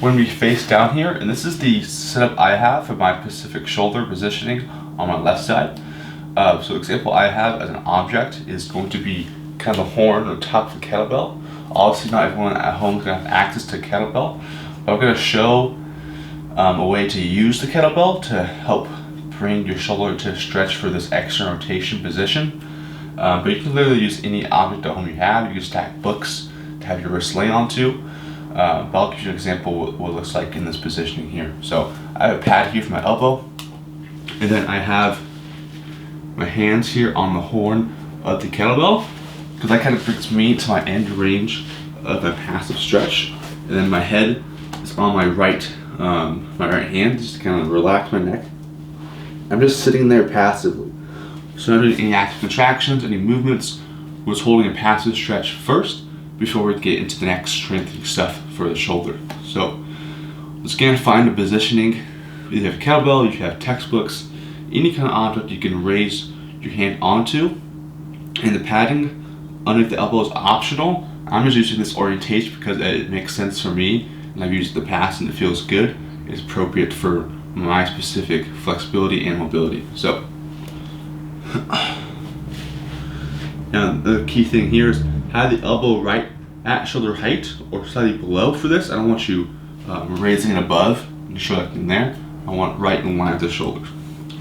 We're going to be face down here, and this is the setup I have for my Pacific shoulder positioning on my left side. So the example I have as an object is going to be kind of the horn on top of the kettlebell. Obviously not everyone at home is going to have access to kettlebell, but I'm going to show a way to use the kettlebell to help bring your shoulder to stretch for this external rotation position. But you can literally use any object at home you have. You can stack books to have your wrist lay onto. But I'll give you an example of what it looks like in this positioning here. So I have a pad here for my elbow, and then I have my hands here on the horn of the kettlebell, because that kind of brings me to my end range of a passive stretch. And then my head is on my right hand, just to kind of relax my neck. I'm just sitting there passively. So not doing any active contractions, any movements. We're just holding a passive stretch first before we get into the next strengthening stuff for the shoulder. So let's again find a positioning. Either you have a kettlebell, you have textbooks, any kind of object you can raise your hand onto. And the padding underneath the elbow is optional. I'm just using this orientation because it makes sense for me, and I've used it in the past and it feels good. It's appropriate for my specific flexibility and mobility. So now the key thing here is have the elbow right at shoulder height or slightly below for this. I don't want you raising it above and shrugging there. I want right in line with the shoulder.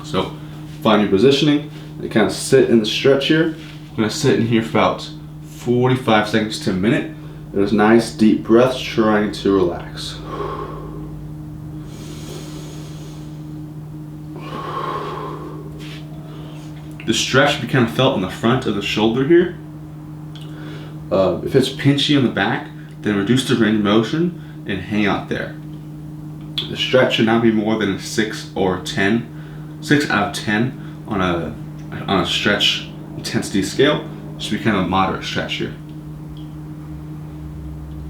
So find your positioning and kind of sit in the stretch here. I'm going to sit in here for about 45 seconds to a minute. Those nice deep breaths, trying to relax. The stretch should be kind of felt in the front of the shoulder here. If it's pinchy on the back, then reduce the range of motion and hang out there. The stretch should not be more than a 6 or 10, 6 out of 10 on a stretch intensity scale. It should be kind of a moderate stretch here.